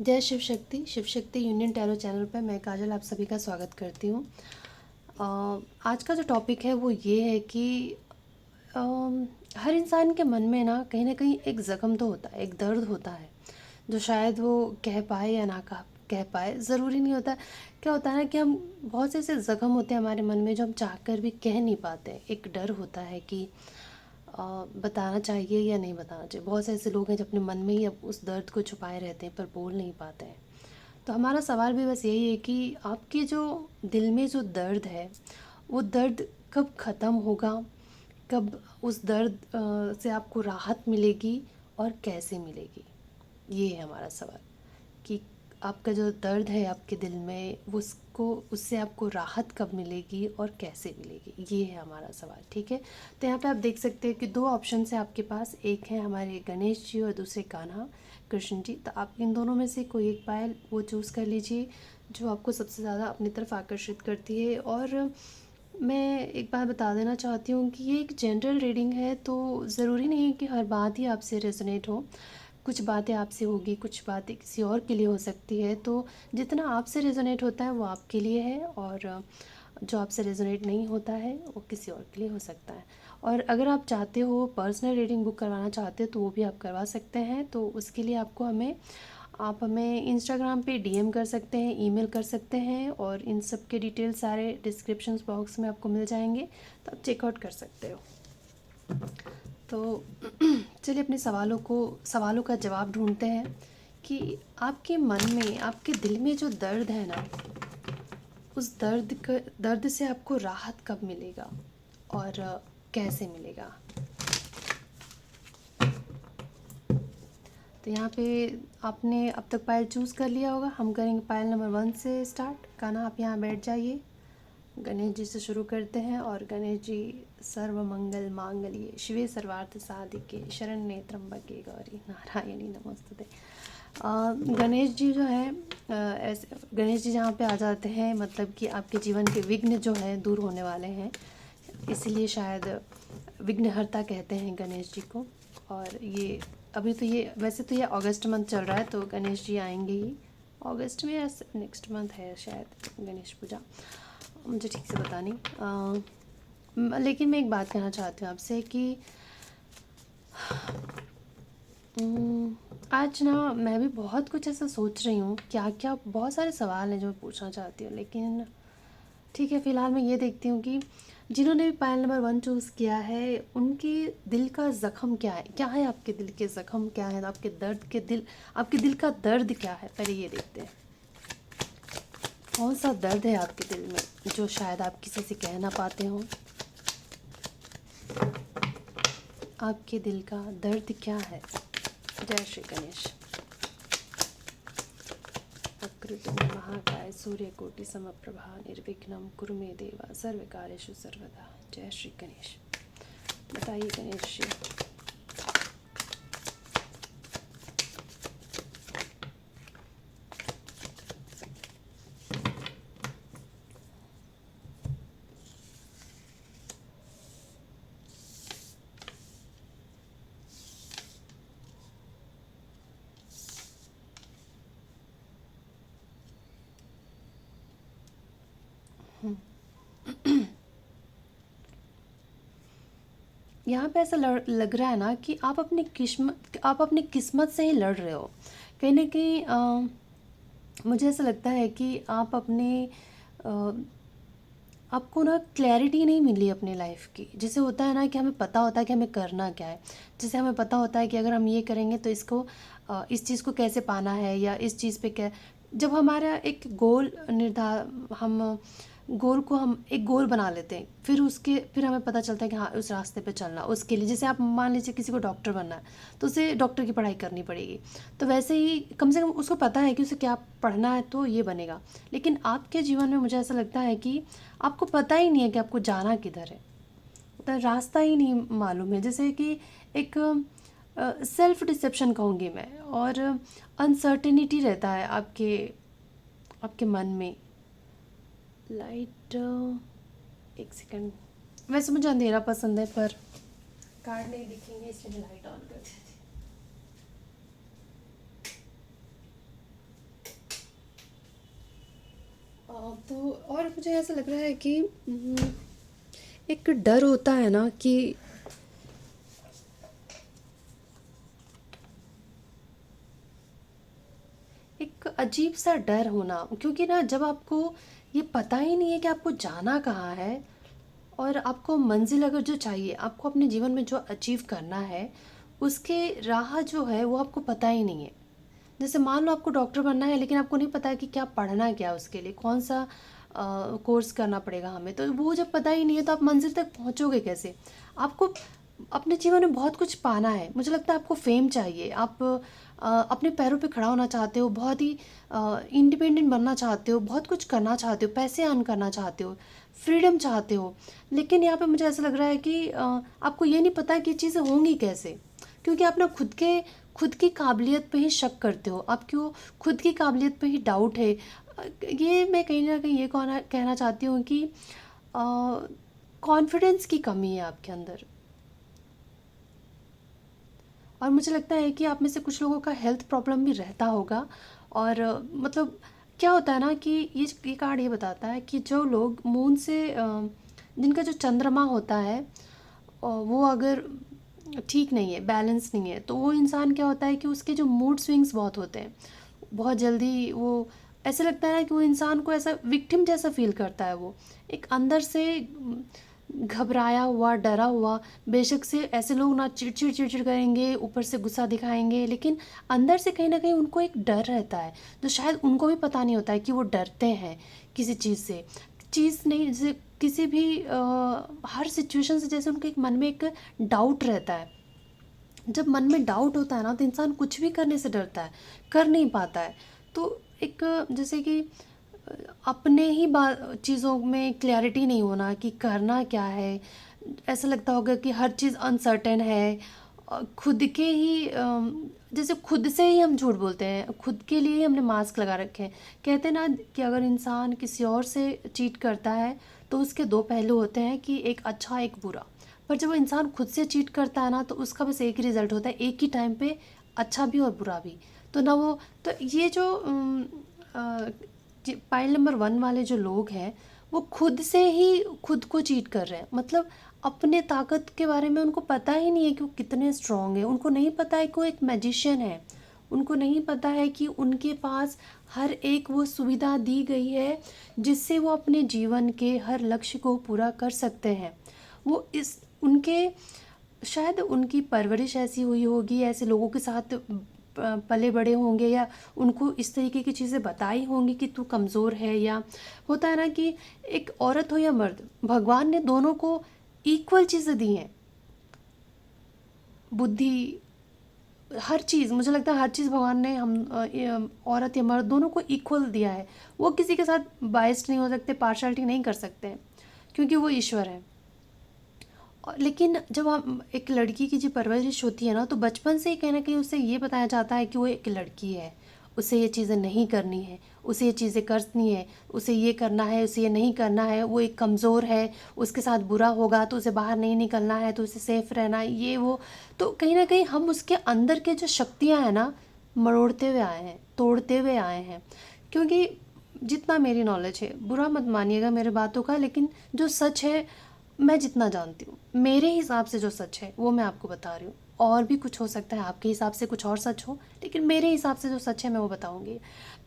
जय Shiv Shakti union tarot channel पर मैं काजल आप सभी का स्वागत करती हूँ। आज का जो टॉपिक है वो ये है कि हर इंसान के मन में ना कहीं एक ज़ख्म तो होता है, एक दर्द होता है जो शायद वो कह पाए या ना कह पाए, ज़रूरी नहीं होता। क्या होता है ना कि हम बहुत से ऐसे ज़ख्म होते हैं हमारे मन में जो हम चाहकर भी कह नहीं पाते। एक डर होता है कि बताना चाहिए या नहीं बताना चाहिए। बहुत से ऐसे लोग हैं जो अपने मन में ही अब उस दर्द को छुपाए रहते हैं पर बोल नहीं पाते हैं। तो हमारा सवाल भी बस यही है कि आपके जो दिल में जो दर्द है वो दर्द कब ख़त्म होगा, कब उस दर्द से आपको राहत मिलेगी और कैसे मिलेगी। ये है हमारा सवाल कि आपका जो दर्द है आपके दिल में वो उसको उससे आपको राहत कब मिलेगी और कैसे मिलेगी। ये है हमारा सवाल, ठीक है। तो यहाँ पे आप देख सकते हैं कि दो ऑप्शन है आपके पास, एक है हमारे गणेश जी और दूसरे कान्हा कृष्ण जी। तो आप इन दोनों में से कोई एक पायल वो चूज़ कर लीजिए जो आपको सबसे ज़्यादा अपनी तरफ आकर्षित करती है। और मैं एक बात बता देना चाहती हूँ कि ये एक जनरल रीडिंग है, तो ज़रूरी नहीं है कि हर बात ही आपसे रेजोनेट हो। कुछ बातें आपसे होगी, कुछ बातें किसी और के लिए हो सकती है। तो जितना आपसे रेजोनेट होता है वो आपके लिए है और जो आपसे रेजोनेट नहीं होता है वो किसी और के लिए हो सकता है। और अगर आप चाहते हो पर्सनल रीडिंग बुक करवाना चाहते हो तो वो भी आप करवा सकते हैं। तो उसके लिए आप हमें इंस्टाग्राम पे डीएम कर सकते हैं, ईमेल कर सकते हैं और इन सब के डिटेल्स सारे डिस्क्रिप्शन बॉक्स में आपको मिल जाएंगे, तो आप चेकआउट कर सकते हो। तो चलिए अपने सवालों का जवाब ढूंढते हैं कि आपके मन में, आपके दिल में जो दर्द है ना, उस दर्द से आपको राहत कब मिलेगा और कैसे मिलेगा। तो यहाँ पे आपने अब तक पायल चूज़ कर लिया होगा। हम करेंगे पायल नंबर 1 से स्टार्ट। कान्हा आप यहाँ बैठ जाइए। गणेश जी से शुरू करते हैं और गणेश जी सर्व मंगल मांगल्ये शिवे सर्वार्थ साधिके शरण्ये त्र्यंबके गौरी नारायणी नमोस्तुते। गणेश जी जो है ऐसे गणेश जी जहाँ पे आ जाते हैं मतलब कि आपके जीवन के विघ्न जो है दूर होने वाले हैं, इसलिए शायद विघ्नहर्ता कहते हैं गणेश जी को। और ये अभी तो ये वैसे तो ये अगस्त मंथ चल रहा है तो गणेश जी आएंगे ही अगस्त में या नेक्स्ट मंथ है शायद गणेश पूजा, मुझे ठीक से पता नहीं। लेकिन मैं एक बात कहना चाहती हूँ आपसे कि आज ना मैं भी बहुत कुछ ऐसा सोच रही हूँ, क्या क्या बहुत सारे सवाल हैं जो मैं पूछना चाहती हूँ, लेकिन ठीक है फ़िलहाल मैं ये देखती हूँ कि जिन्होंने भी पायल नंबर 1 चूज़ किया है उनके दिल का ज़ख्म क्या है, क्या है आपके दिल के ज़ख्म क्या है, आपके दिल का दर्द क्या है, पहले ये देखते हैं। कौन सा दर्द है आपके दिल में जो शायद आप किसी से कह ना पाते हो। आपके दिल का दर्द क्या है। जय श्री गणेश। वक्रतुंड महाकाय सूर्यकोटि समप्रभा निर्विघ्नं कुरु मे देवा सर्वकार्येषु सर्वदा। जय श्री गणेश। बताइए गणेश जी। यहाँ पे ऐसा लग रहा है ना कि आप अपनी किस्मत से ही लड़ रहे हो। कहीं ना कहीं मुझे ऐसा लगता है कि आपको ना क्लैरिटी नहीं मिली अपनी लाइफ की। जैसे होता है ना कि हमें पता होता है कि हमें करना क्या है। जैसे हमें पता होता है कि अगर हम ये करेंगे तो इस चीज़ को कैसे पाना है या इस चीज़ पे क्या। जब हमारा एक गोल निर्धार हम गोल को हम एक गोल बना लेते हैं, फिर हमें पता चलता है कि हाँ उस रास्ते पे चलना। उसके लिए जैसे आप मान लीजिए किसी को डॉक्टर बनना है तो उसे डॉक्टर की पढ़ाई करनी पड़ेगी। तो वैसे ही कम से कम उसको पता है कि उसे क्या पढ़ना है तो ये बनेगा। लेकिन आपके जीवन में मुझे ऐसा लगता है कि आपको पता ही नहीं है कि आपको जाना किधर है, तो रास्ता ही नहीं मालूम है। जैसे कि एक सेल्फ डिसेप्शन कहूँगी मैं, और अनसर्टेनिटी रहता है आपके आपके मन में। लाइट एक सेकंड। वैसे मुझे अंधेरा पसंद है पर कार्ड नहीं दिखेंगे इसलिए मैं लाइट ऑन कर देती तो और मुझे ऐसा लग रहा है कि एक डर होता है ना कि एक अजीब सा डर होना, क्योंकि ना जब आपको ये पता ही नहीं है कि आपको जाना कहाँ है, और आपको मंजिल अगर जो चाहिए, आपको अपने जीवन में जो अचीव करना है, उसके राह जो है वो आपको पता ही नहीं है। जैसे मान लो आपको डॉक्टर बनना है, लेकिन आपको नहीं पता है कि क्या पढ़ना है, क्या उसके लिए कौन सा कोर्स करना पड़ेगा हमें, तो वो जब पता ही नहीं है तो आप मंजिल तक पहुंचोगे कैसे। आपको अपने जीवन में बहुत कुछ पाना है, मुझे लगता है आपको फेम चाहिए, आप अपने पैरों पे खड़ा होना चाहते हो, बहुत ही इंडिपेंडेंट बनना चाहते हो, बहुत कुछ करना चाहते हो, पैसे अर्न करना चाहते हो, फ्रीडम चाहते हो। लेकिन यहाँ पे मुझे ऐसा लग रहा है कि आपको ये नहीं पता कि ये चीज़ें होंगी कैसे, क्योंकि आप ना खुद की काबिलियत पे ही शक करते हो, आपको खुद की काबिलियत पे ही डाउट है। ये मैं कहीं ना कहीं ये कहना चाहती हूँ कि कॉन्फिडेंस की कमी है आपके अंदर। और मुझे लगता है कि आप में से कुछ लोगों का हेल्थ प्रॉब्लम भी रहता होगा। और मतलब क्या होता है ना कि ये कार्ड ये बताता है कि जो लोग मून से जिनका जो चंद्रमा होता है वो अगर ठीक नहीं है, बैलेंस नहीं है, तो वो इंसान क्या होता है कि उसके जो मूड स्विंग्स बहुत होते हैं, बहुत जल्दी वो ऐसे लगता है ना कि वो इंसान को ऐसा विक्टिम जैसा फील करता है। वो एक अंदर से घबराया हुआ, डरा हुआ। बेशक से ऐसे लोग ना चिड़चिड़ चिड़चिड़ करेंगे, ऊपर से गुस्सा दिखाएंगे, लेकिन अंदर से कहीं ना कहीं उनको एक डर रहता है, जो शायद उनको भी पता नहीं होता है कि वो डरते हैं किसी चीज़ से। चीज़ नहीं, जैसे किसी भी हर सिचुएशन से जैसे उनके एक मन में एक डाउट रहता है। जब मन में डाउट होता है ना तो इंसान कुछ भी करने से डरता है, कर नहीं पाता है। तो एक जैसे कि अपने ही चीज़ों में क्लैरिटी नहीं होना कि करना क्या है, ऐसा लगता होगा कि हर चीज़ अनसर्टेन है। खुद के ही जैसे खुद से ही हम झूठ बोलते हैं, खुद के लिए ही हमने मास्क लगा रखे हैं। कहते हैं ना कि अगर इंसान किसी और से चीट करता है तो उसके दो पहलू होते हैं, कि एक अच्छा एक बुरा। पर जब वो इंसान खुद से चीट करता है ना तो उसका बस एक ही रिजल्ट होता है, एक ही टाइम पे अच्छा भी और बुरा भी। तो ना वो, तो ये जो पाइल नंबर 1 वाले जो लोग हैं, वो खुद से ही खुद को चीट कर रहे हैं। मतलब अपने ताकत के बारे में उनको पता ही नहीं है कि वो कितने स्ट्रांग हैं, उनको नहीं पता है कि वो एक मैजिशियन है, उनको नहीं पता है कि उनके पास हर एक वो सुविधा दी गई है जिससे वो अपने जीवन के हर लक्ष्य को पूरा कर सकते हैं। वो इस उनके शायद उनकी परवरिश ऐसी हुई होगी, ऐसे लोगों के साथ पले बड़े होंगे, या उनको इस तरीके की चीज़ें बताई होंगी कि तू कमज़ोर है। या होता है ना कि एक औरत हो या मर्द, भगवान ने दोनों को इक्वल चीज़ें दी हैं, बुद्धि, हर चीज़। मुझे लगता है हर चीज़ भगवान ने हम औरत या मर्द दोनों को इक्वल दिया है। वो किसी के साथ बाइस्ड नहीं हो सकते, पार्शलिटी नहीं कर सकते हैं, क्योंकि वो ईश्वर है। लेकिन जब हम एक लड़की की जो परवरिश होती है ना, तो बचपन से ही कहीं ना कहीं उसे ये बताया जाता है कि वो एक लड़की है, उसे ये चीज़ें नहीं करनी है, उसे ये चीज़ें करनी है, उसे ये करना है, उसे ये नहीं करना है, वो एक कमज़ोर है, उसके साथ बुरा होगा तो उसे बाहर नहीं निकलना है, तो उसे सेफ रहना है, ये वो। तो कहीं ना कहीं हम उसके अंदर के जो शक्तियाँ हैं ना, मरोड़ते हुए आए हैं, तोड़ते हुए आए हैं। क्योंकि जितना मेरी नॉलेज है, बुरा मत मानिएगा मेरे बातों का, लेकिन जो सच है मैं जितना जानती हूँ, मेरे हिसाब से जो सच है वो मैं आपको बता रही हूँ। और भी कुछ हो सकता है, आपके हिसाब से कुछ और सच हो, लेकिन मेरे हिसाब से जो सच है मैं वो बताऊँगी।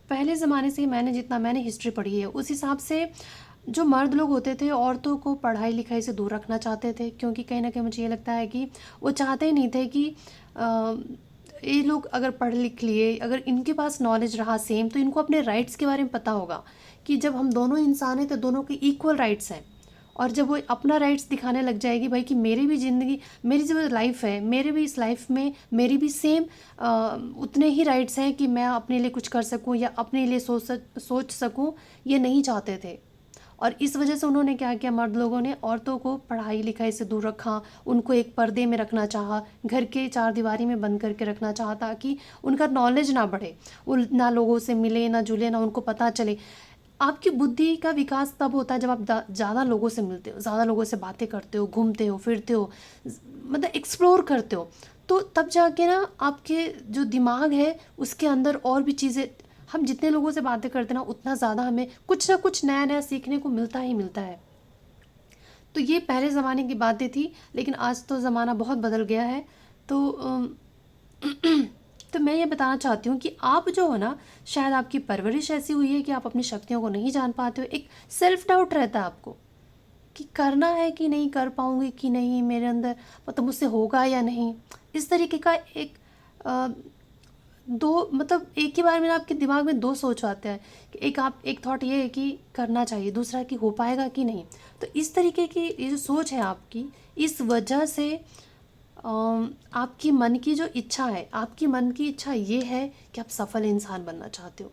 पहले ज़माने से मैंने जितना मैंने हिस्ट्री पढ़ी है उस हिसाब से जो मर्द लोग होते थे औरतों को पढ़ाई लिखाई से दूर रखना चाहते थे, क्योंकि कहीं ना कहीं मुझे ये लगता है कि वो चाहते ही नहीं थे कि ये लोग अगर पढ़ लिख लिए, अगर इनके पास नॉलेज रहा सेम, तो इनको अपने राइट्स के बारे में पता होगा कि जब हम दोनों इंसान हैं तो दोनों के इक्वल राइट्स हैं। और जब वो अपना राइट्स दिखाने लग जाएगी भाई कि मेरी भी ज़िंदगी, मेरी जो लाइफ है, मेरे भी इस लाइफ में मेरी भी सेम उतने ही राइट्स हैं कि मैं अपने लिए कुछ कर सकूं या अपने लिए सोच सकूं, ये नहीं चाहते थे। और इस वजह से उन्होंने क्या किया, मर्द लोगों ने औरतों को पढ़ाई लिखाई से दूर रखा, उनको एक पर्दे में रखना चाहा, घर के चार दीवारी में बंद करके रखना चाहा, ताकि उनका नॉलेज ना बढ़े, वो ना लोगों से मिले ना जुले, ना उनको पता चले। आपकी बुद्धि का विकास तब होता है जब आप ज़्यादा लोगों से मिलते हो, ज़्यादा लोगों से बातें करते हो, घूमते हो फिरते हो, मतलब एक्सप्लोर करते हो। तो तब जाके ना आपके जो दिमाग है उसके अंदर और भी चीज़ें हम जितने लोगों से बातें करते हैं ना, उतना ज़्यादा हमें कुछ ना कुछ नया नया सीखने को मिलता ही मिलता है। तो ये पहले ज़माने की बातें थी, लेकिन आज तो ज़माना बहुत बदल गया है। तो तो मैं ये बताना चाहती हूँ कि आप जो हो ना, शायद आपकी परवरिश ऐसी हुई है कि आप अपनी शक्तियों को नहीं जान पाते हो। एक सेल्फ डाउट रहता है आपको कि करना है कि नहीं कर पाऊँगी कि नहीं, मेरे अंदर मतलब मुझसे होगा या नहीं। इस तरीके का एक अ, दो मतलब एक ही बार में ना आपके दिमाग में दो सोच आते हैं कि एक थॉट ये है कि करना चाहिए, दूसरा कि हो पाएगा कि नहीं। तो इस तरीके की ये जो सोच है आपकी, इस वजह से आपकी मन की जो इच्छा है, आपकी मन की इच्छा ये है कि आप सफल इंसान बनना चाहते हो।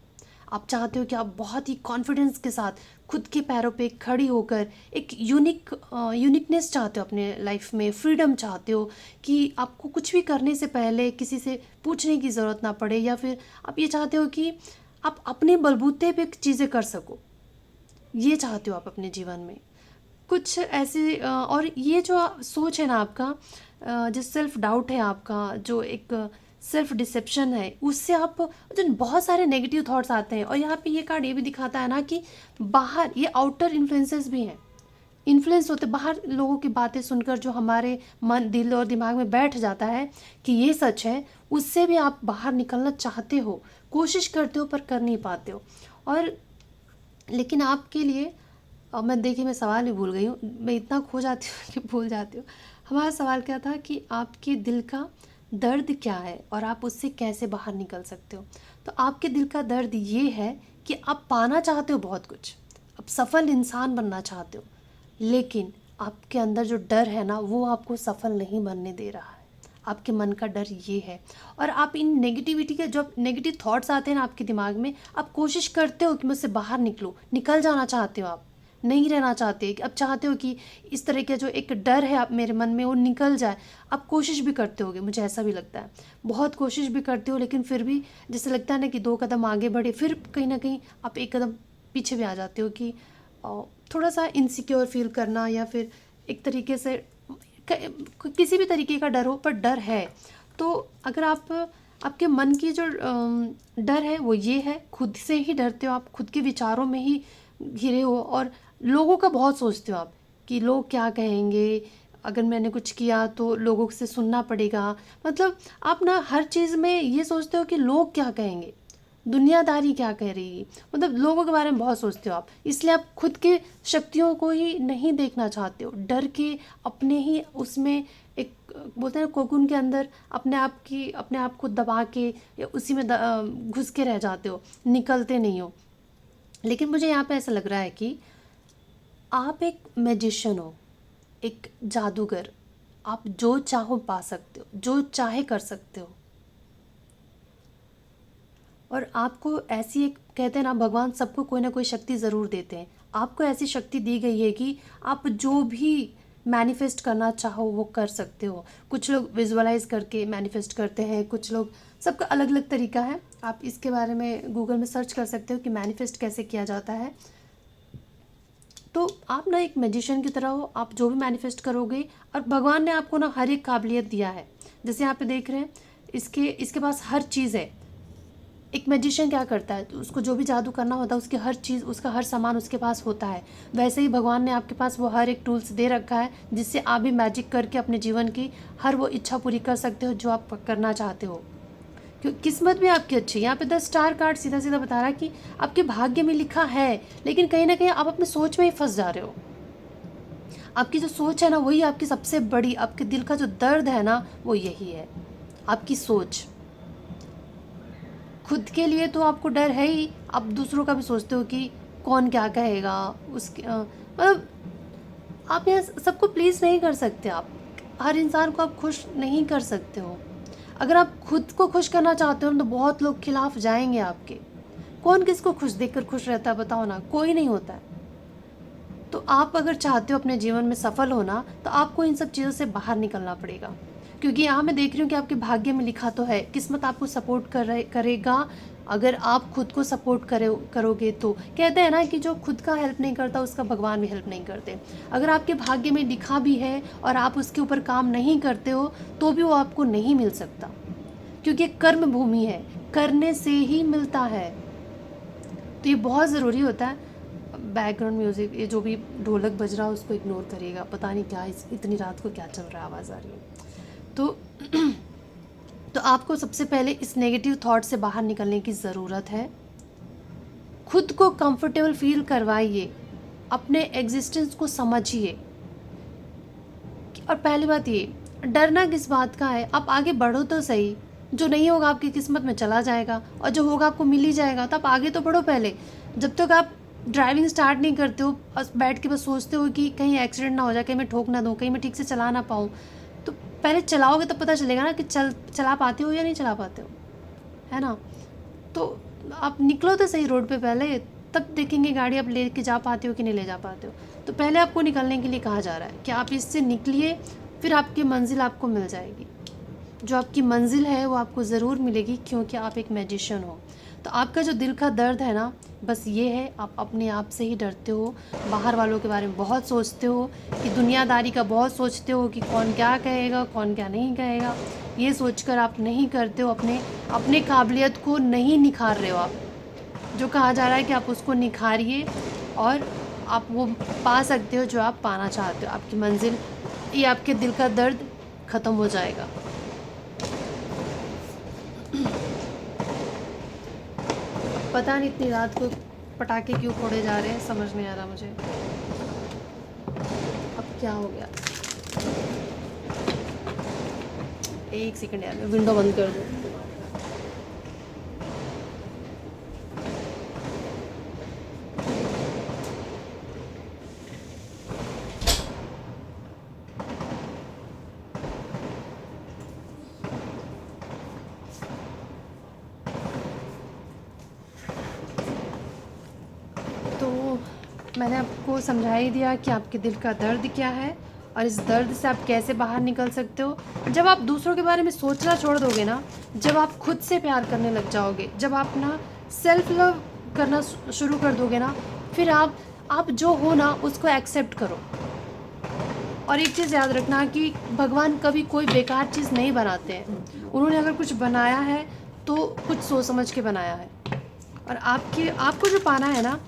आप चाहते हो कि आप बहुत ही कॉन्फिडेंस के साथ खुद के पैरों पे खड़ी होकर एक यूनिकनेस चाहते हो अपने लाइफ में, फ्रीडम चाहते हो कि आपको कुछ भी करने से पहले किसी से पूछने की ज़रूरत ना पड़े, या फिर आप ये चाहते हो कि आप अपने बलबूते पे चीज़ें कर सको। ये चाहते हो आप अपने जीवन में कुछ ऐसे और ये जो सोच है ना आपका, जो सेल्फ डाउट है आपका, जो एक सेल्फ डिसेप्शन है, उससे आप जो बहुत सारे नेगेटिव थॉट्स आते हैं। और यहाँ पे ये कार्ड ये भी दिखाता है ना कि बाहर ये आउटर इन्फ्लुएंसेस भी हैं, इन्फ्लुएंस होते बाहर लोगों की बातें सुनकर जो हमारे मन दिल और दिमाग में बैठ जाता है कि ये सच है, उससे भी आप बाहर निकलना चाहते हो, कोशिश करते हो पर कर नहीं पाते हो। और लेकिन आपके लिए मैं देखिए, मैं सवाल ही भूल गई हूँ, मैं इतना खो जाती हूँ कि भूल जाती हूँ। हमारा सवाल क्या था कि आपके दिल का दर्द क्या है और आप उससे कैसे बाहर निकल सकते हो। तो आपके दिल का दर्द ये है कि आप पाना चाहते हो बहुत कुछ, आप सफल इंसान बनना चाहते हो, लेकिन आपके अंदर जो डर है ना, वो आपको सफल नहीं बनने दे रहा है। आपके मन का डर ये है। और आप इन नेगेटिविटी के जो नेगेटिव थॉट्स आते हैं ना आपके दिमाग में, आप कोशिश करते हो कि मुझसे बाहर निकलो, निकल जाना चाहते हो, आप नहीं रहना चाहते, कि अब चाहते हो कि इस तरह का जो एक डर है आप मेरे मन में वो निकल जाए। आप कोशिश भी करते होगे, मुझे ऐसा भी लगता है, बहुत कोशिश भी करते हो, लेकिन फिर भी जैसे लगता है ना कि दो कदम आगे बढ़े, फिर कहीं ना कहीं आप एक कदम पीछे भी आ जाते हो कि थोड़ा सा इनसिक्योर फील करना, या फिर एक तरीके से किसी भी तरीके का डर हो, पर डर है। तो अगर आप आपके मन की जो डर है वो ये है, खुद से ही डरते हो आप, खुद के विचारों में ही घिरे हो, और लोगों का बहुत सोचते हो आप कि लोग क्या कहेंगे, अगर मैंने कुछ किया तो लोगों से सुनना पड़ेगा। मतलब आप ना हर चीज़ में ये सोचते हो कि लोग क्या कहेंगे, दुनियादारी क्या कह रही है, मतलब लोगों के बारे में बहुत सोचते हो आप, इसलिए आप खुद के शक्तियों को ही नहीं देखना चाहते हो, डर के अपने ही उसमें एक बोलते हैं ना कोकून के अंदर अपने आप को दबा के या उसी में घुस के रह जाते हो, निकलते नहीं हो। लेकिन मुझे यहाँ पे ऐसा लग रहा है कि आप एक मैजिशियन हो, एक जादूगर, आप जो चाहो पा सकते हो, जो चाहे कर सकते हो। और आपको ऐसी एक कहते हैं ना, भगवान सबको कोई ना कोई शक्ति ज़रूर देते हैं, आपको ऐसी शक्ति दी गई है कि आप जो भी मैनिफेस्ट करना चाहो वो कर सकते हो। कुछ लोग विजुअलाइज करके मैनिफेस्ट करते हैं, कुछ लोग, सबका अलग अलग तरीका है। आप इसके बारे में गूगल में सर्च कर सकते हो कि मैनिफेस्ट कैसे किया जाता है। तो आप ना एक मैजिशियन की तरह हो, आप जो भी मैनिफेस्ट करोगे, और भगवान ने आपको ना हर एक काबिलियत दिया है। जैसे यहाँ पे देख रहे हैं, इसके इसके पास हर चीज़ है। एक मैजिशियन क्या करता है, तो उसको जो भी जादू करना होता है, उसकी हर चीज़, उसका हर सामान उसके पास होता है। वैसे ही भगवान ने आपके पास वो हर एक टूल्स दे रखा है, जिससे आप भी मैजिक करके अपने जीवन की हर वो इच्छा पूरी कर सकते हो जो आप करना चाहते हो। क्योंकि किस्मत भी आपकी अच्छी है। यहाँ पे 10 स्टार कार्ड सीधा सीधा बता रहा है कि आपके भाग्य में लिखा है, लेकिन कहीं ना कहीं आप अपने सोच में ही फंस जा रहे हो। आपकी जो सोच है ना, वही आपकी सबसे बड़ी, आपके दिल का जो दर्द है ना, वो यही है, आपकी सोच। खुद के लिए तो आपको डर है ही, आप दूसरों का भी सोचते हो कि कौन क्या कहेगा, उसके मतलब आप यहाँ सबको प्लीज़ नहीं कर सकते, आप हर इंसान को आप खुश नहीं कर सकते हो। अगर आप खुद को खुश करना चाहते हो तो बहुत लोग खिलाफ जाएंगे आपके। कौन किसको खुश देखकर खुश रहता है, बताओ ना, कोई नहीं होता है। तो आप अगर चाहते हो अपने जीवन में सफल होना, तो आपको इन सब चीज़ों से बाहर निकलना पड़ेगा। क्योंकि यहाँ मैं देख रही हूँ कि आपके भाग्य में लिखा तो है, किस्मत आपको सपोर्ट करेगा, अगर आप खुद को सपोर्ट करोगे तो। कहते हैं ना कि जो खुद का हेल्प नहीं करता उसका भगवान भी हेल्प नहीं करते। अगर आपके भाग्य में लिखा भी है और आप उसके ऊपर काम नहीं करते हो, तो भी वो आपको नहीं मिल सकता, क्योंकि कर्म भूमि है, करने से ही मिलता है। तो ये बहुत ज़रूरी होता है। बैकग्राउंड म्यूज़िक, ये जो भी ढोलक बज रहा है उसको इग्नोर करिएगा, पता नहीं क्या इतनी रात को क्या चल रहा है, आवाज़ आ रही है। तो तो आपको सबसे पहले इस नेगेटिव थॉट से बाहर निकलने की ज़रूरत है। खुद को कंफर्टेबल फील करवाइए, अपने एग्जिस्टेंस को समझिए। और पहली बात ये, डरना किस बात का है, आप आगे बढ़ो तो सही। जो नहीं होगा आपकी किस्मत में चला जाएगा, और जो होगा आपको मिल ही जाएगा। तो आप आगे तो बढ़ो पहले। जब तक आप ड्राइविंग स्टार्ट नहीं करते हो, बस बैठ के बस सोचते हो कि कहीं एक्सीडेंट ना हो जाए, कहीं मैं ठोक ना दूँ, कहीं मैं ठीक से चला ना पाऊँ, तो पहले चलाओगे तब पता चलेगा ना कि चला पाते हो या नहीं चला पाते हो, है ना। तो आप निकलो तो सही रोड पे पहले, तब देखेंगे गाड़ी आप लेके जा पाते हो कि नहीं ले जा पाते हो। तो पहले आपको निकलने के लिए कहा जा रहा है कि आप इससे निकलिए, फिर आपकी मंजिल आपको मिल जाएगी। जो आपकी मंजिल है वो आपको ज़रूर मिलेगी, क्योंकि आप एक मैजिशियन हो। तो आपका जो दिल का दर्द है ना, बस ये है, आप अपने आप से ही डरते हो, बाहर वालों के बारे में बहुत सोचते हो, कि दुनियादारी का बहुत सोचते हो कि कौन क्या कहेगा, कौन क्या नहीं कहेगा। ये सोचकर आप नहीं करते हो, अपने काबिलियत को नहीं निखार रहे हो आप। जो कहा जा रहा है कि आप उसको निखारिए, और आप वो पा सकते हो जो आप पाना चाहते हो। आपकी मंजिल, ये आपके दिल का दर्द ख़त्म हो जाएगा। पता नहीं इतनी रात को पटाखे क्यों फोड़े जा रहे हैं, समझ नहीं आ रहा मुझे। अब क्या हो गया? एक सेकंड यार, मैं विंडो बंद कर दूँ। तो मैंने आपको समझा ही दिया कि आपके दिल का दर्द क्या है, और इस दर्द से आप कैसे बाहर निकल सकते हो। जब आप दूसरों के बारे में सोचना छोड़ दोगे ना, जब आप खुद से प्यार करने लग जाओगे, जब आप ना सेल्फ लव करना शुरू कर दोगे ना, फिर आप जो हो ना उसको एक्सेप्ट करो। और एक चीज़ याद रखना कि भगवान कभी कोई बेकार चीज़ नहीं बनाते हैं। उन्होंने अगर कुछ बनाया है तो कुछ सोच समझ के बनाया है। और आपको जो पाना है ना,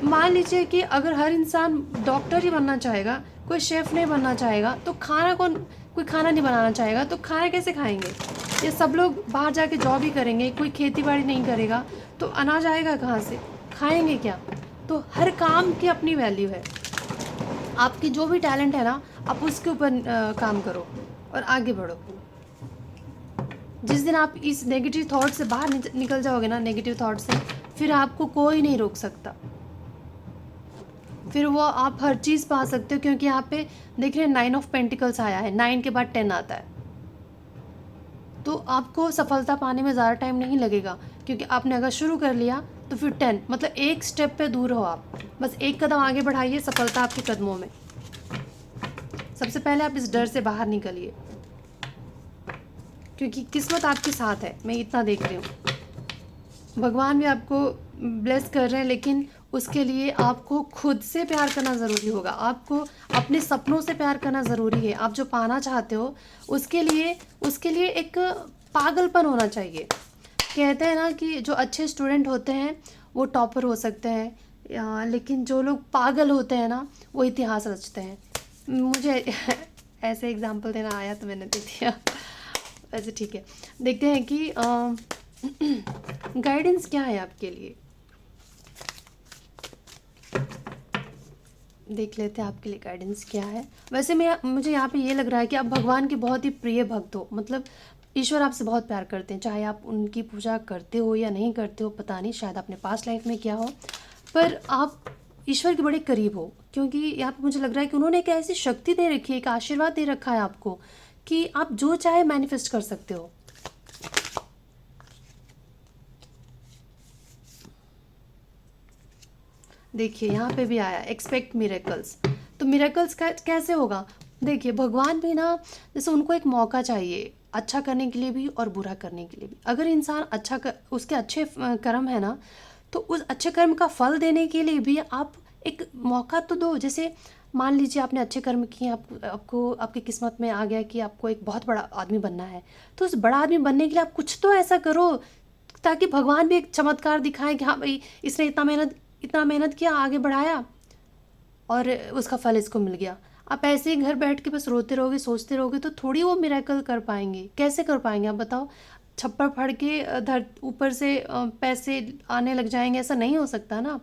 मान लीजिए कि अगर हर इंसान डॉक्टर ही बनना चाहेगा, कोई शेफ़ नहीं बनना चाहेगा, तो कोई खाना नहीं बनाना चाहेगा, तो खाना कैसे खाएंगे? ये सब लोग बाहर जाके जॉब ही करेंगे, कोई खेती बाड़ी नहीं करेगा, तो अनाज आएगा कहाँ से? खाएंगे क्या? तो हर काम की अपनी वैल्यू है। आपकी जो भी टैलेंट है ना, आप उसके ऊपर काम करो और आगे बढ़ो। जिस दिन आप इस नेगेटिव थॉट से बाहर निकल जाओगे ना, नेगेटिव थॉट से, फिर आपको कोई नहीं रोक सकता। फिर वो आप हर चीज़ पा सकते हो, क्योंकि यहाँ पे देख रहे हैं 9 ऑफ पेंटिकल्स आया है, 9 के बाद 10 आता है। तो आपको सफलता पाने में ज़्यादा टाइम नहीं लगेगा, क्योंकि आपने अगर शुरू कर लिया तो फिर 10, मतलब एक स्टेप पे दूर हो आप। बस एक कदम आगे बढ़ाइए, सफलता आपके कदमों में। सबसे पहले आप इस डर से बाहर निकलिए, क्योंकि किस्मत आपके साथ है, मैं इतना देख रही हूँ। भगवान भी आपको ब्लेस कर रहे हैं, लेकिन उसके लिए आपको खुद से प्यार करना ज़रूरी होगा। आपको अपने सपनों से प्यार करना ज़रूरी है। आप जो पाना चाहते हो उसके लिए एक पागलपन होना चाहिए। कहते हैं ना कि जो अच्छे स्टूडेंट होते हैं वो टॉपर हो सकते हैं, लेकिन जो लोग पागल होते हैं ना, वो इतिहास रचते हैं। मुझे ऐसे एग्जाम्पल देना आया तो मैंने दे दिया। वैसे ठीक है, देखते हैं कि गाइडेंस क्या है आपके लिए। देख लेते हैं आपके लिए गाइडेंस क्या है। वैसे मुझे यहाँ पे ये लग रहा है कि आप भगवान के बहुत ही प्रिय भक्त हो, मतलब ईश्वर आपसे बहुत प्यार करते हैं। चाहे आप उनकी पूजा करते हो या नहीं करते हो, पता नहीं, शायद आपने पास्ट लाइफ में किया हो, पर आप ईश्वर के बड़े करीब हो। क्योंकि यहाँ पे मुझे लग रहा है कि उन्होंने एक ऐसी शक्ति दे रखी है, एक आशीर्वाद दे रखा है आपको, कि आप जो चाहे मैनिफेस्ट कर सकते हो। देखिए यहाँ पे भी आया एक्सपेक्ट मिरेकल्स। तो मिरेकल्स का कैसे होगा? देखिए भगवान भी ना, जैसे उनको एक मौका चाहिए अच्छा करने के लिए भी और बुरा करने के लिए भी। अगर इंसान उसके अच्छे कर्म है ना, तो उस अच्छे कर्म का फल देने के लिए भी आप एक मौका तो दो। जैसे मान लीजिए आपने अच्छे कर्म किए, आपको आपकी किस्मत में आ गया कि आपको एक बहुत बड़ा आदमी बनना है, तो उस बड़ा आदमी बनने के लिए आप कुछ तो ऐसा करो, ताकि भगवान भी एक चमत्कार दिखाएं कि हाँ भाई, इसने इतना मेहनत किया, आगे बढ़ाया और उसका फल इसको मिल गया। आप ऐसे ही घर बैठ के बस रोते रहोगे, सोचते रहोगे, तो थोड़ी वो मिरेकल कर पाएंगे। कैसे कर पाएंगे आप बताओ? छप्पर फाड़ के धर ऊपर से पैसे आने लग जाएंगे, ऐसा नहीं हो सकता ना।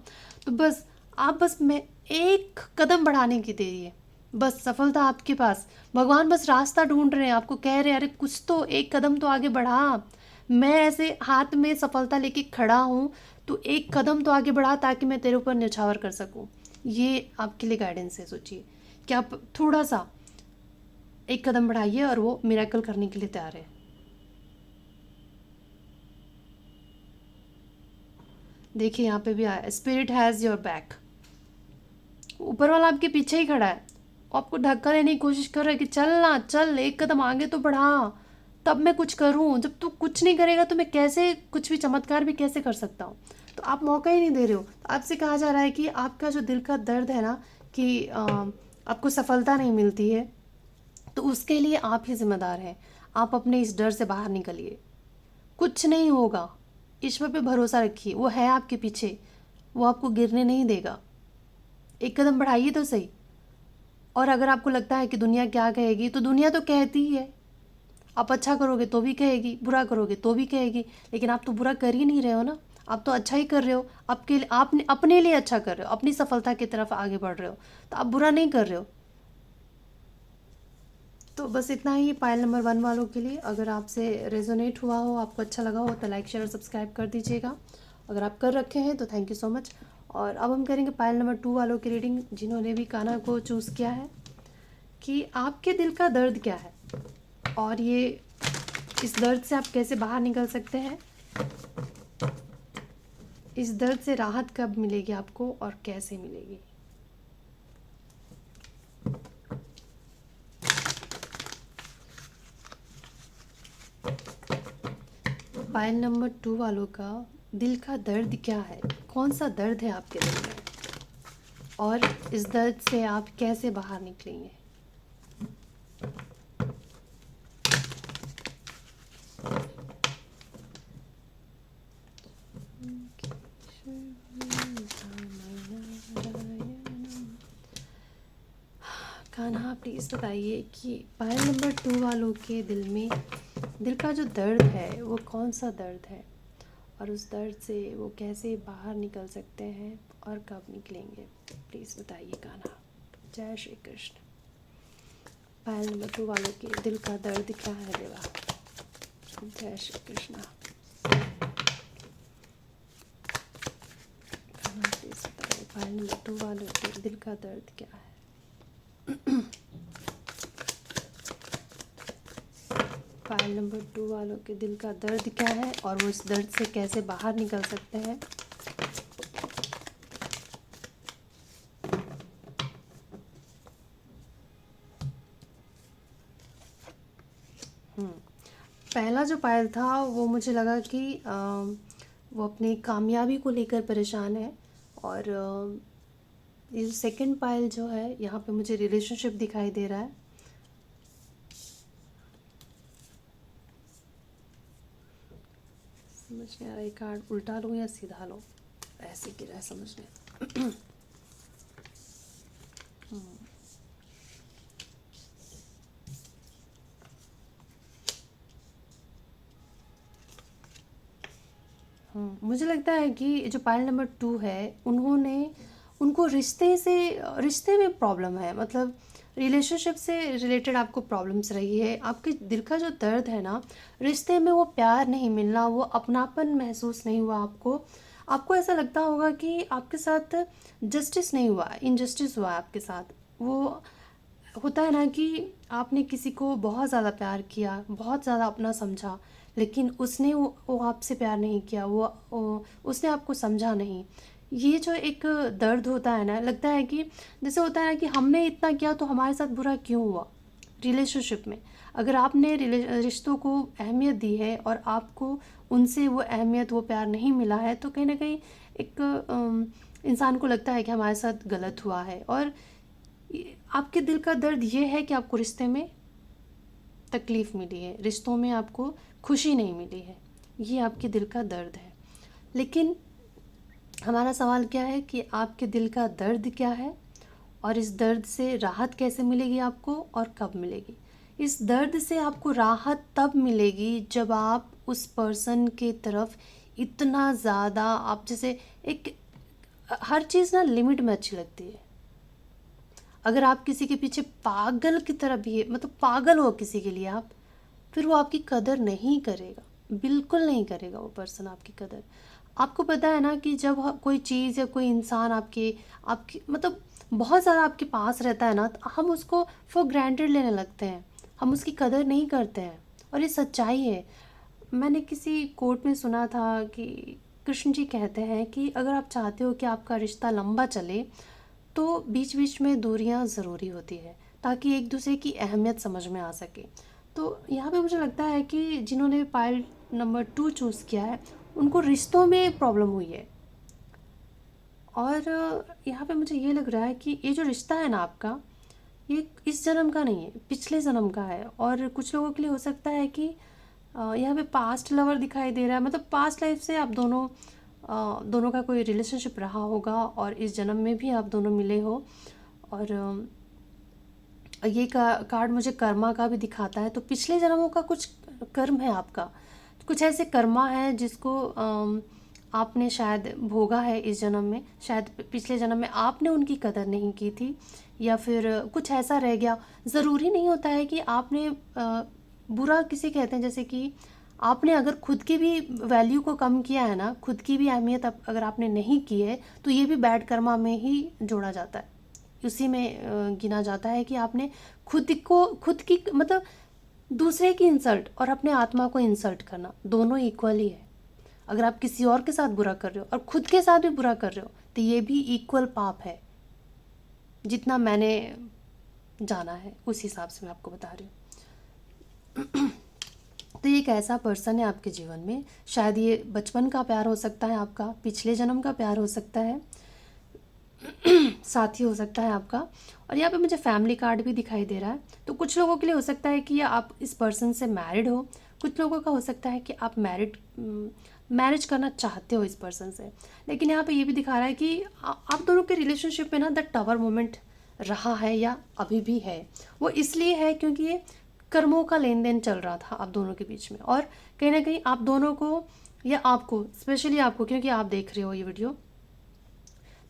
तो बस आप बस मैं एक कदम बढ़ाने की देरी है, बस सफलता आपके पास। भगवान बस रास्ता ढूंढ रहे हैं, आपको कह रहे हैं अरे कुछ तो एक कदम तो आगे बढ़ा। मैं ऐसे हाथ में सफलता लेके खड़ा हूँ, तो एक कदम तो आगे बढ़ा ताकि मैं तेरे ऊपर न्यौछावर कर सकूँ। ये आपके लिए गाइडेंस है। सोचिए कि आप थोड़ा सा एक कदम बढ़ाइए और वो मिरेकल करने के लिए तैयार है। देखिए यहाँ पे भी आया, स्पिरिट हैज़ योर बैक। ऊपर वाला आपके पीछे ही खड़ा है, वो आपको धक्का देने की कोशिश कर रहा है कि चल ना चल, एक कदम आगे तो बढ़ा, तब मैं कुछ करूं। जब तू कुछ नहीं करेगा तो मैं कैसे कुछ भी चमत्कार भी कैसे कर सकता हूँ? तो आप मौका ही नहीं दे रहे हो। तो आपसे कहा जा रहा है कि आपका जो दिल का दर्द है ना, कि आपको सफलता नहीं मिलती है, तो उसके लिए आप ही जिम्मेदार हैं। आप अपने इस डर से बाहर निकलिए, कुछ नहीं होगा। ईश्वर पे भरोसा रखिए, वो है आपके पीछे, वो आपको गिरने नहीं देगा। एक कदम बढ़ाइए तो सही। और अगर आपको लगता है कि दुनिया क्या कहेगी, तो दुनिया तो कहती ही है। आप अच्छा करोगे तो भी कहेगी, बुरा करोगे तो भी कहेगी, लेकिन आप तो बुरा कर ही नहीं रहे हो ना। आप तो अच्छा ही कर रहे हो, आपके लिए, आपने अपने लिए अच्छा कर रहे हो, अपनी सफलता की तरफ आगे बढ़ रहे हो, तो आप बुरा नहीं कर रहे हो। तो बस इतना ही पायल नंबर 1 वालों के लिए। अगर आपसे रेजोनेट हुआ हो, आपको अच्छा लगा हो, तो लाइक शेयर और सब्सक्राइब कर दीजिएगा। अगर आप कर रखे हैं तो थैंक यू सो मच। और अब हम करेंगे पायल नंबर 2 वालों की रीडिंग, जिन्होंने भी कान्हा को चूज़ किया है, कि आपके दिल का दर्द क्या है और ये इस दर्द से आप कैसे बाहर निकल सकते हैं। इस दर्द से राहत कब मिलेगी आपको और कैसे मिलेगी। पायल नंबर 2 वालों का दिल का दर्द क्या है, कौन सा दर्द है आपके दिल में, और इस दर्द से आप कैसे बाहर निकलेंगे। कान्हा प्लीज़ बताइए कि पायल नंबर 2 वालों के दिल में, दिल का जो दर्द है वो कौन सा दर्द है, और उस दर्द से वो कैसे बाहर निकल सकते हैं और कब निकलेंगे। प्लीज़ बताइए कान्हा। जय श्री कृष्ण। पायल नंबर 2 वालों के दिल का दर्द क्या है देवा। जय श्री कृष्ण। कान्हा प्लीज़ बताइए पायल नंबर 2 वालों के दिल का दर्द क्या है। पायल नंबर 2 वालों के दिल का दर्द क्या है और वो इस दर्द से कैसे बाहर निकल सकते हैं। पहला जो पायल था वो मुझे लगा कि वो अपनी कामयाबी को लेकर परेशान है, और ये सेकंड पायल जो है यहाँ पे मुझे रिलेशनशिप दिखाई दे रहा है। समझ नहीं आ रहा, ये कार्ड उल्टा लूँ या सीधा लूँ, ऐसे गिरा है समझ नहीं। मुझे लगता है कि जो पायल नंबर 2 है, उनको रिश्ते में प्रॉब्लम है, मतलब रिलेशनशिप से रिलेटेड आपको प्रॉब्लम्स रही है। आपके दिल का जो दर्द है ना, रिश्ते में वो प्यार नहीं मिलना, वो अपनापन महसूस नहीं हुआ आपको। आपको ऐसा लगता होगा कि आपके साथ जस्टिस नहीं हुआ, इनजस्टिस हुआ आपके साथ। वो होता है ना कि आपने किसी को बहुत ज़्यादा प्यार किया, बहुत ज़्यादा अपना समझा, लेकिन उसने वो आपसे प्यार नहीं किया, उसने आपको समझा नहीं। ये जो एक दर्द होता है ना, लगता है कि जैसे होता है ना कि हमने इतना किया तो हमारे साथ बुरा क्यों हुआ। रिलेशनशिप में अगर आपने रिश्तों को अहमियत दी है और आपको उनसे वो अहमियत, वो प्यार नहीं मिला है, तो कहीं ना कहीं एक इंसान को लगता है कि हमारे साथ गलत हुआ है। और आपके दिल का दर्द ये है कि आपको रिश्ते में तकलीफ़ मिली है, रिश्तों में आपको खुशी नहीं मिली है, ये आपके दिल का दर्द है। लेकिन हमारा सवाल क्या है कि आपके दिल का दर्द क्या है, और इस दर्द से राहत कैसे मिलेगी आपको, और कब मिलेगी। इस दर्द से आपको राहत तब मिलेगी जब आप उस पर्सन के तरफ इतना ज़्यादा, आप जैसे एक, हर चीज़ ना लिमिट में अच्छी लगती है। अगर आप किसी के पीछे पागल की तरह भी, मतलब पागल हो किसी के लिए आप, फिर वो आपकी कदर नहीं करेगा, बिल्कुल नहीं करेगा वो पर्सन आपकी कदर। आपको पता है ना कि जब कोई चीज़ या कोई इंसान आपके आपकी मतलब बहुत ज़्यादा आपके पास रहता है ना, तो हम उसको फॉर ग्रांटेड लेने लगते हैं, हम उसकी कदर नहीं करते हैं, और ये सच्चाई है। मैंने किसी कोर्ट में सुना था कि कृष्ण जी कहते हैं कि अगर आप चाहते हो कि आपका रिश्ता लंबा चले, तो बीच बीच में दूरियां ज़रूरी होती है, ताकि एक दूसरे की अहमियत समझ में आ सके। तो यहाँ पे मुझे लगता है कि जिन्होंने पायल नंबर 2 चूज़ किया है, उनको रिश्तों में प्रॉब्लम हुई है। और यहाँ पे मुझे ये लग रहा है कि ये जो रिश्ता है ना आपका, ये इस जन्म का नहीं है, पिछले जन्म का है। और कुछ लोगों के लिए हो सकता है कि यहाँ पे पास्ट लवर दिखाई दे रहा है, मतलब पास्ट लाइफ से आप दोनों का कोई रिलेशनशिप रहा होगा, और इस जन्म में भी आप दोनों मिले हो। और ये कार्ड मुझे कर्मा का भी दिखाता है, तो पिछले जन्मों का कुछ कर्म है आपका, कुछ ऐसे कर्मा है जिसको आपने शायद भोगा है इस जन्म में। शायद पिछले जन्म में आपने उनकी कदर नहीं की थी, या फिर कुछ ऐसा रह गया। ज़रूरी नहीं होता है कि आपने बुरा किसे कहते हैं, जैसे कि आपने अगर खुद की भी वैल्यू को कम किया है ना, खुद की भी अहमियत अगर आपने नहीं की है, तो ये भी बैड कर्मा में ही जोड़ा जाता है, उसी में गिना जाता है कि आपने खुद की मतलब दूसरे की इंसल्ट और अपने आत्मा को इंसल्ट करना दोनों इक्वल ही है। अगर आप किसी और के साथ बुरा कर रहे हो और खुद के साथ भी बुरा कर रहे हो, तो ये भी इक्वल पाप है। जितना मैंने जाना है उस हिसाब से मैं आपको बता रही हूँ। तो ये एक ऐसा पर्सन है आपके जीवन में, शायद ये बचपन का प्यार हो सकता है आपका, पिछले जन्म का प्यार हो सकता है, साथी हो सकता है आपका। और यहाँ पे मुझे फैमिली कार्ड भी दिखाई दे रहा है। तो कुछ लोगों के लिए हो सकता है कि आप इस पर्सन से मैरिड हो, कुछ लोगों का हो सकता है कि आप मैरिज करना चाहते हो इस पर्सन से। लेकिन यहाँ पे ये भी दिखा रहा है कि आप दोनों के रिलेशनशिप में ना द टावर मोमेंट रहा है या अभी भी है। वो इसलिए है क्योंकि ये कर्मों का लेन देन चल रहा था आप दोनों के बीच में, और कहीं ना कहीं आप दोनों को, या आपको स्पेशली, आपको क्योंकि आप देख रहे हो ये वीडियो,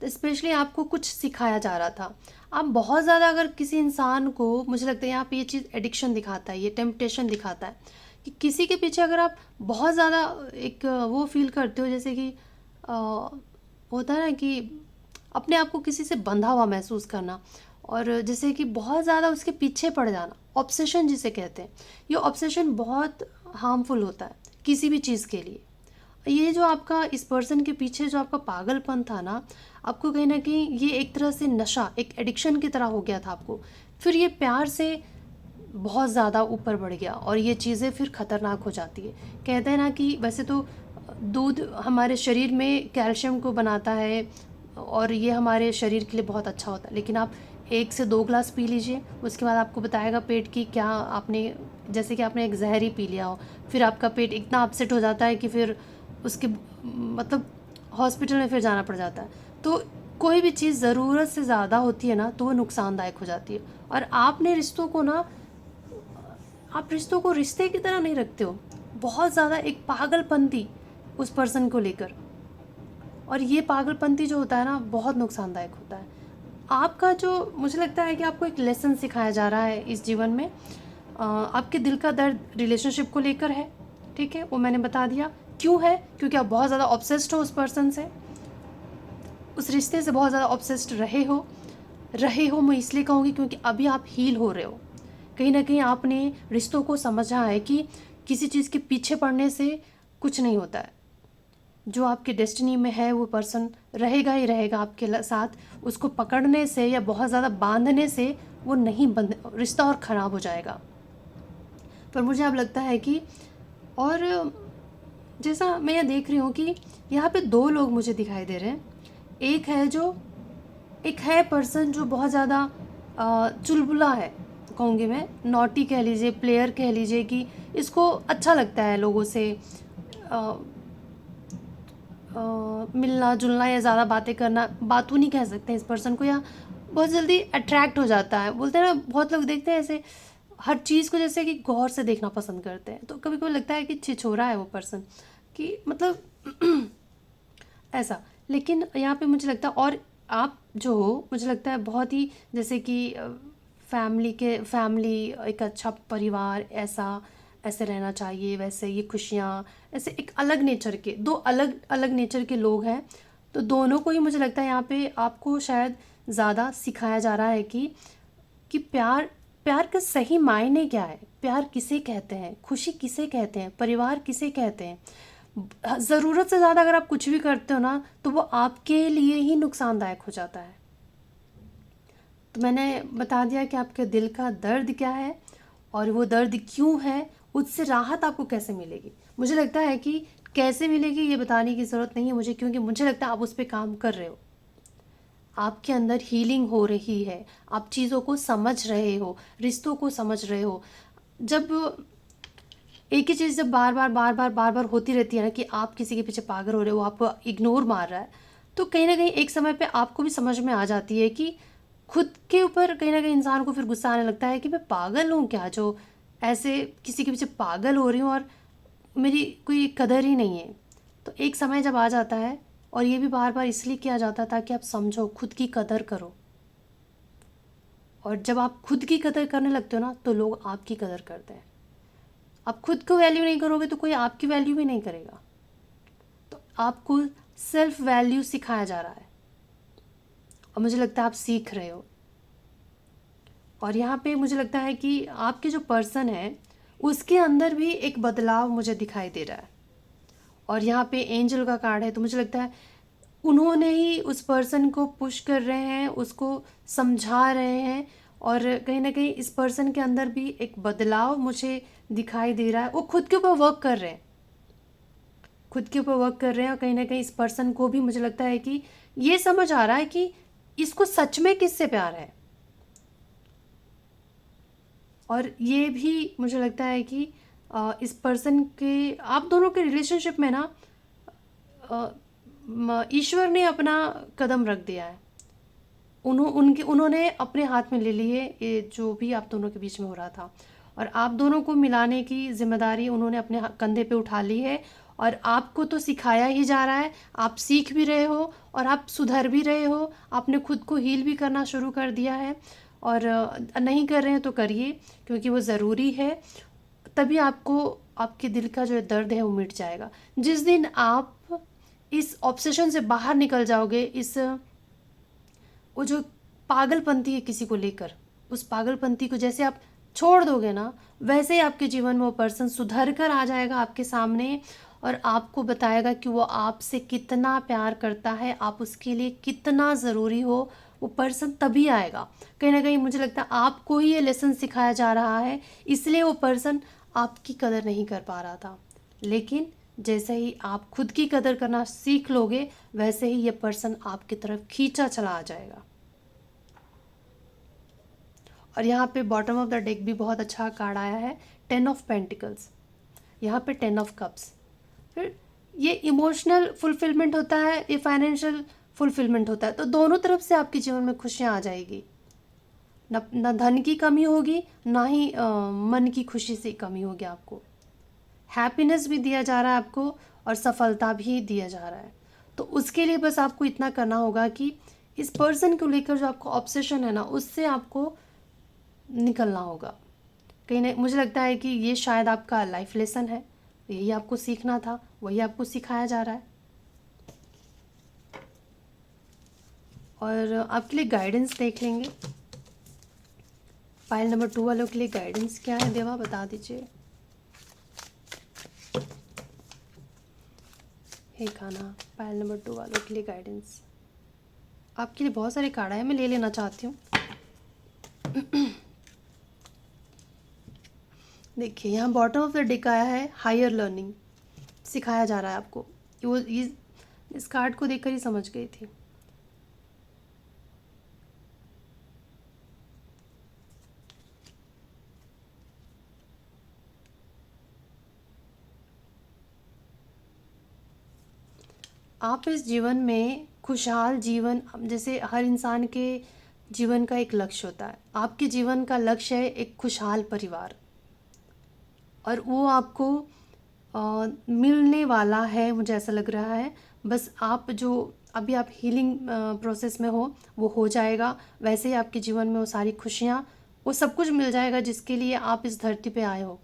तो स्पेशली आपको कुछ सिखाया जा रहा था। आप बहुत ज़्यादा अगर किसी इंसान को, मुझे लगता है यहाँ पे ये चीज़ एडिक्शन दिखाता है, ये टेम्पटेशन दिखाता है कि किसी के पीछे अगर आप बहुत ज़्यादा एक वो फील करते हो, जैसे कि होता है ना कि अपने आप को किसी से बंधा हुआ महसूस करना, और जैसे कि बहुत ज़्यादा उसके पीछे पड़ जाना, ऑब्सेशन जिसे कहते हैं। ये ऑब्सेशन बहुत हार्मफुल होता है किसी भी चीज़ के लिए। ये जो आपका इस पर्सन के पीछे जो आपका पागलपन था ना, आपको कहीं ना कहीं ये एक तरह से नशा, एक एडिक्शन की तरह हो गया था आपको। फिर ये प्यार से बहुत ज़्यादा ऊपर बढ़ गया, और ये चीज़ें फिर ख़तरनाक हो जाती है। कहते हैं ना कि वैसे तो दूध हमारे शरीर में कैल्शियम को बनाता है, और ये हमारे शरीर के लिए बहुत अच्छा होता है, लेकिन आप 1 से 2 ग्लास पी लीजिए, उसके बाद आपको बताएगा पेट की क्या आपने, जैसे कि आपने एक जहर ही पी लिया हो, फिर आपका पेट इतना अपसेट हो जाता है कि फिर उसके मतलब हॉस्पिटल में फिर जाना पड़ जाता है। तो कोई भी चीज़ ज़रूरत से ज़्यादा होती है ना, तो वो नुकसानदायक हो जाती है। और आपने रिश्तों को ना, आप रिश्तों को रिश्ते की तरह नहीं रखते हो, बहुत ज़्यादा एक पागलपंती उस पर्सन को लेकर। और ये पागलपंती जो होता है ना, बहुत नुकसानदायक होता है। आपका जो, मुझे लगता है कि आपको एक लेसन सिखाया जा रहा है इस जीवन में। आपके दिल का दर्द रिलेशनशिप को लेकर है, ठीक है, वो मैंने बता दिया क्यों है, क्योंकि आप बहुत ज़्यादा ऑब्सेस्ड हो उस पर्सन से, उस रिश्ते से बहुत ज़्यादा ऑब्सेस्ड रहे हो मैं इसलिए कहूँगी क्योंकि अभी आप हील हो रहे हो। कहीं ना कहीं आपने रिश्तों को समझा है कि किसी चीज़ के पीछे पड़ने से कुछ नहीं होता है। जो आपके डेस्टिनी में है वो पर्सन रहेगा ही रहेगा आपके साथ, उसको पकड़ने से या बहुत ज़्यादा बांधने से वो नहीं बंध, रिश्ता और ख़राब हो जाएगा। पर मुझे अब लगता है कि, और जैसा मैं यह देख रही हूँ कि यहाँ पे 2 लोग मुझे दिखाई दे रहे हैं। एक है पर्सन जो बहुत ज़्यादा चुलबुला है, कहूँगी मैं, नॉटी कह लीजिए, प्लेयर कह लीजिए, कि इसको अच्छा लगता है लोगों से अ, मिलना जुलना या ज़्यादा बातें करना, बातूनी नहीं कह सकते हैं इस पर्सन को, या बहुत जल्दी अट्रैक्ट हो जाता है। बोलते हैं ना, बहुत लोग देखते हैं ऐसे हर चीज़ को जैसे कि गौर से देखना पसंद करते हैं, तो कभी कभी लगता है कि छिछोरा है वो पर्सन, कि मतलब ऐसा। लेकिन यहाँ पे मुझे लगता है, और आप जो हो मुझे लगता है बहुत ही जैसे कि फैमिली, एक अच्छा परिवार, ऐसा ऐसे रहना चाहिए, वैसे ये खुशियाँ, ऐसे एक अलग नेचर के, दो अलग अलग नेचर के लोग हैं। तो दोनों को ही मुझे लगता है यहाँ पे आपको शायद ज़्यादा सिखाया जा रहा है कि प्यार, प्यार का सही मायने क्या है, प्यार किसे कहते हैं, खुशी किसे कहते हैं, परिवार किसे कहते हैं। ज़रूरत से ज़्यादा अगर आप कुछ भी करते हो ना, तो वो आपके लिए ही नुकसानदायक हो जाता है। तो मैंने बता दिया कि आपके दिल का दर्द क्या है, और वो दर्द क्यों है, उससे राहत आपको कैसे मिलेगी। मुझे लगता है कि कैसे मिलेगी ये बताने की ज़रूरत नहीं है मुझे, क्योंकि मुझे लगता है आप उस पर काम कर रहे हो, आपके अंदर हीलिंग हो रही है, आप चीज़ों को समझ रहे हो, रिश्तों को समझ रहे हो। जब एक ही चीज़ जब बार बार होती रहती है ना, कि आप किसी के पीछे पागल हो रहे हो, आपको इग्नोर मार रहा है, तो कहीं ना कहीं एक समय पे आपको भी समझ में आ जाती है कि खुद के ऊपर कहीं ना कहीं इंसान को फिर गुस्सा आने लगता है कि मैं पागल हूँ क्या, जो ऐसे किसी के पीछे पागल हो रही हूँ, और मेरी कोई कदर ही नहीं है। तो एक समय जब आ जाता है, और ये भी बार बार इसलिए किया जाता था कि आप समझो, खुद की कदर करो। और जब आप खुद की कदर करने लगते हो ना, तो लोग आपकी कदर करते हैं। आप खुद को वैल्यू नहीं करोगे तो कोई आपकी वैल्यू भी नहीं करेगा। तो आपको सेल्फ वैल्यू सिखाया जा रहा है, और मुझे लगता है आप सीख रहे हो। और यहाँ पे मुझे लगता है कि आपके जो पर्सन है, उसके अंदर भी एक बदलाव मुझे दिखाई दे रहा है। और यहाँ पे एंजल का कार्ड है, तो मुझे लगता है उन्होंने ही उस पर्सन को पुश कर रहे हैं, उसको समझा रहे हैं। और कहीं ना कहीं इस पर्सन के अंदर भी एक बदलाव मुझे दिखाई दे रहा है। वो खुद के ऊपर वर्क कर रहे हैं, खुद के ऊपर वर्क कर रहे हैं। और कहीं ना कहीं इस पर्सन को भी मुझे लगता है कि ये समझ आ रहा है कि इसको सच में किससे प्यार है। और ये भी मुझे लगता है कि इस पर्सन के, आप दोनों के रिलेशनशिप में ना ईश्वर ने अपना कदम रख दिया है। उन्होंने अपने हाथ में ले लिए ये जो भी आप दोनों के बीच में हो रहा था, और आप दोनों को मिलाने की जिम्मेदारी उन्होंने अपने कंधे पे उठा ली है। और आपको तो सिखाया ही जा रहा है, आप सीख भी रहे हो और आप सुधर भी रहे हो, आपने खुद को हील भी करना शुरू कर दिया है। और नहीं कर रहे हैं तो करिए, क्योंकि वो ज़रूरी है। तभी आपको, आपके दिल का जो दर्द है वो मिट जाएगा। जिस दिन आप इस ऑब्सेशन से बाहर निकल जाओगे, इस वो जो पागलपंती है किसी को लेकर, उस पागलपंती को जैसे आप छोड़ दोगे ना, वैसे ही आपके जीवन में वो पर्सन सुधर कर आ जाएगा आपके सामने, और आपको बताएगा कि वो आपसे कितना प्यार करता है, आप उसके लिए कितना ज़रूरी हो। वो पर्सन तभी आएगा। कहीं ना कहीं मुझे लगता है आपको ही ये लेसन सिखाया जा रहा है, इसलिए वो पर्सन आपकी कदर नहीं कर पा रहा था। लेकिन जैसे ही आप खुद की कदर करना सीख लोगे, वैसे ही ये पर्सन आपकी तरफ खींचा चला आ जाएगा। और यहाँ पे बॉटम ऑफ द डेक भी बहुत अच्छा कार्ड आया है, 10 ऑफ पेंटिकल्स। यहाँ पे 10 ऑफ कप्स। फिर ये इमोशनल फुलफिलमेंट होता है, ये फाइनेंशियल फुलफिलमेंट होता है। तो दोनों तरफ से आपके जीवन में खुशियाँ आ जाएगी। न धन की कमी होगी, ना ही मन की खुशी से कमी होगी आपको। हैप्पीनेस भी दिया जा रहा है आपको, और सफलता भी दिया जा रहा है। तो उसके लिए बस आपको इतना करना होगा कि इस पर्सन को लेकर जो आपको ऑब्सेशन है ना, उससे आपको निकलना होगा। कहीं ना मुझे लगता है कि ये शायद आपका लाइफ लेसन है, यही आपको सीखना था, वही आपको सिखाया जा रहा है। और आपके लिए गाइडेंस देख लेंगे। पाइल नंबर 2 वालों के लिए गाइडेंस क्या है, देवा बता दीजिए। हे खाना, पाइल नंबर 2 वालों के लिए गाइडेंस। आपके लिए बहुत सारे कार्ड आए, मैं ले लेना चाहती हूँ। देखिए, यहाँ बॉटम ऑफ द डेक आया है, हायर लर्निंग सिखाया जा रहा है आपको। वो इस कार्ड को देखकर ही समझ गई थी। आप इस जीवन में खुशहाल जीवन, जैसे हर इंसान के जीवन का एक लक्ष्य होता है, आपके जीवन का लक्ष्य है एक खुशहाल परिवार, और वो आपको मिलने वाला है, मुझे ऐसा लग रहा है। बस आप जो अभी आप हीलिंग प्रोसेस में हो हो जाएगा। वैसे ही आपके जीवन में वो सारी खुशियाँ, वो सब कुछ मिल जाएगा जिसके लिए आप इस धरती पे आए हो।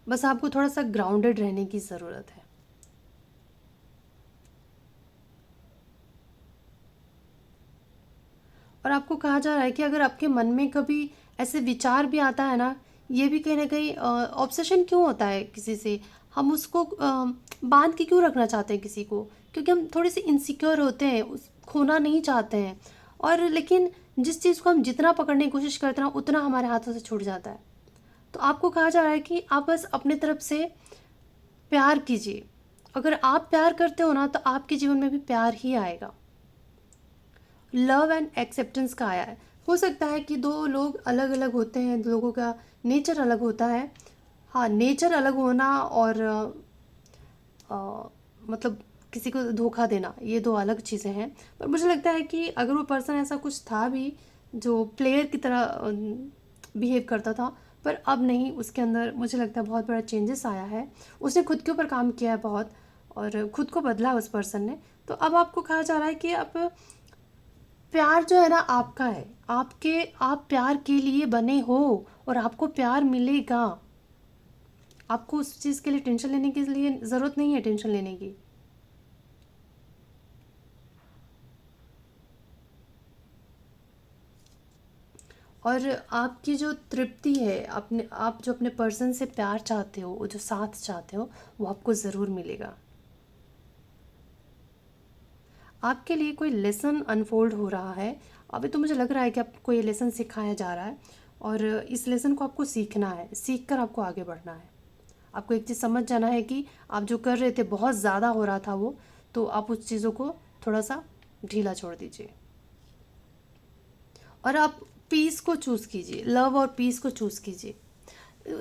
बस आपको थोड़ा सा ग्राउंडेड रहने की ज़रूरत है। और आपको कहा जा रहा है कि अगर आपके मन में कभी ऐसे विचार भी आता है ना, ये भी कहीं ना कहीं ऑब्सेशन क्यों होता है किसी से, हम उसको बांध के क्यों रखना चाहते हैं किसी को, क्योंकि हम थोड़े से इनसिक्योर होते हैं, उस खोना नहीं चाहते हैं। और लेकिन जिस चीज़ को हम जितना पकड़ने की कोशिश करते हैं ना, उतना हमारे हाथों से छूट जाता है। तो आपको कहा जा रहा है कि आप बस अपने तरफ से प्यार कीजिए। अगर आप प्यार करते हो ना, तो आपके जीवन में भी प्यार ही आएगा। लव एंड एक्सेप्टेंस का आया है। हो सकता है कि दो लोग अलग अलग होते हैं, दो लोगों का नेचर अलग होता है। हाँ, नेचर अलग होना और मतलब किसी को धोखा देना, ये दो अलग चीज़ें हैं। पर मुझे लगता है कि अगर वो पर्सन ऐसा कुछ था भी जो प्लेयर की तरह बिहेव करता था, पर अब नहीं, उसके अंदर मुझे लगता है बहुत बड़ा चेंजेस आया है। उसने खुद के ऊपर काम किया है बहुत, और खुद को बदला उस पर्सन ने। तो अब आपको कहा जा रहा है कि अब प्यार जो है ना आपका है, आप प्यार के लिए बने हो, और आपको प्यार मिलेगा। आपको उस चीज़ के लिए टेंशन लेने के लिए ज़रूरत नहीं है, टेंशन लेने की। और आपकी जो तृप्ति है, अपने आप जो अपने पर्सन से प्यार चाहते हो, वो जो साथ चाहते हो, वो आपको ज़रूर मिलेगा। आपके लिए कोई लेसन अनफोल्ड हो रहा है। अभी तो मुझे लग रहा है कि आपको ये लेसन सिखाया जा रहा है, और इस लेसन को आपको सीखना है, सीख कर आपको आगे बढ़ना है। आपको एक चीज़ समझ जाना है कि आप जो कर रहे थे बहुत ज़्यादा हो रहा था वो, तो आप उस चीज़ों को थोड़ा सा ढीला छोड़ दीजिए, और आप पीस को चूज़ कीजिए, लव और पीस को चूज़ कीजिए।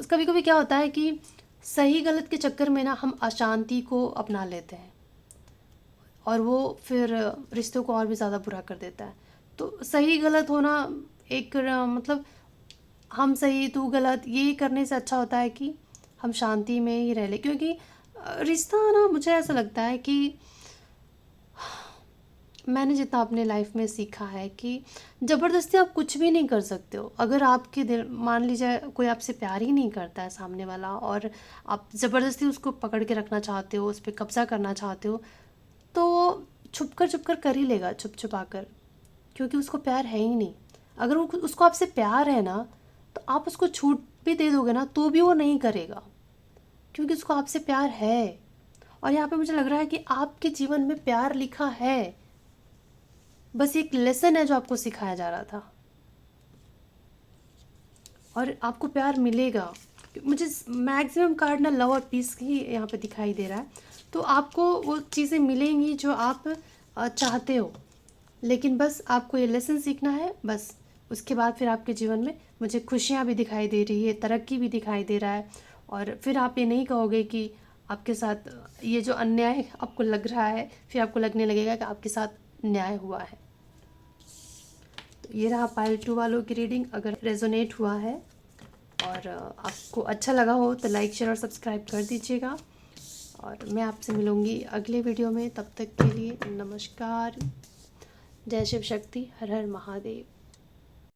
कभी कभी क्या होता है कि सही गलत के चक्कर में ना हम अशांति को अपना लेते हैं, और वो फिर रिश्तों को और भी ज़्यादा बुरा कर देता है। तो सही गलत होना एक मतलब हम सही तू गलत, ये करने से अच्छा होता है कि हम शांति में ही रह लें। क्योंकि रिश्ता ना, मुझे ऐसा लगता है कि मैंने जितना अपने लाइफ में सीखा है कि ज़बरदस्ती आप कुछ भी नहीं कर सकते हो। अगर आपके दिल, मान लीजिए कोई आपसे प्यार ही नहीं करता है सामने वाला, और आप ज़बरदस्ती उसको पकड़ के रखना चाहते हो, उस पर कब्ज़ा करना चाहते हो, तो छुप कर ही लेगा, छुप छुपा कर। क्योंकि उसको प्यार है ही नहीं। अगर वो उसको आपसे प्यार है ना, तो आप उसको छूट भी दे दोगे ना, तो भी वो नहीं करेगा, क्योंकि उसको आपसे प्यार है। और यहाँ पे मुझे लग रहा है कि आपके जीवन में प्यार लिखा है, बस एक लेसन है जो आपको सिखाया जा रहा था, और आपको प्यार मिलेगा। मुझे मैक्सिमम कार्ड ना लव और पीस ही यहाँ पे दिखाई दे रहा है। तो आपको वो चीज़ें मिलेंगी जो आप चाहते हो, लेकिन बस आपको ये लेसन सीखना है बस। उसके बाद फिर आपके जीवन में मुझे खुशियाँ भी दिखाई दे रही है, तरक्की भी दिखाई दे रहा है, और फिर आप ये नहीं कहोगे कि आपके साथ ये जो अन्याय आपको लग रहा है, फिर आपको लगने लगेगा कि आपके साथ न्याय हुआ है। तो ये रहा पाइल 2 वालों की रीडिंग। अगर रेजोनेट हुआ है और आपको अच्छा लगा हो तो लाइक शेयर और सब्सक्राइब कर दीजिएगा, और मैं आपसे मिलूँगी अगले वीडियो में। तब तक के लिए नमस्कार। जय शिव शक्ति, हर हर महादेव।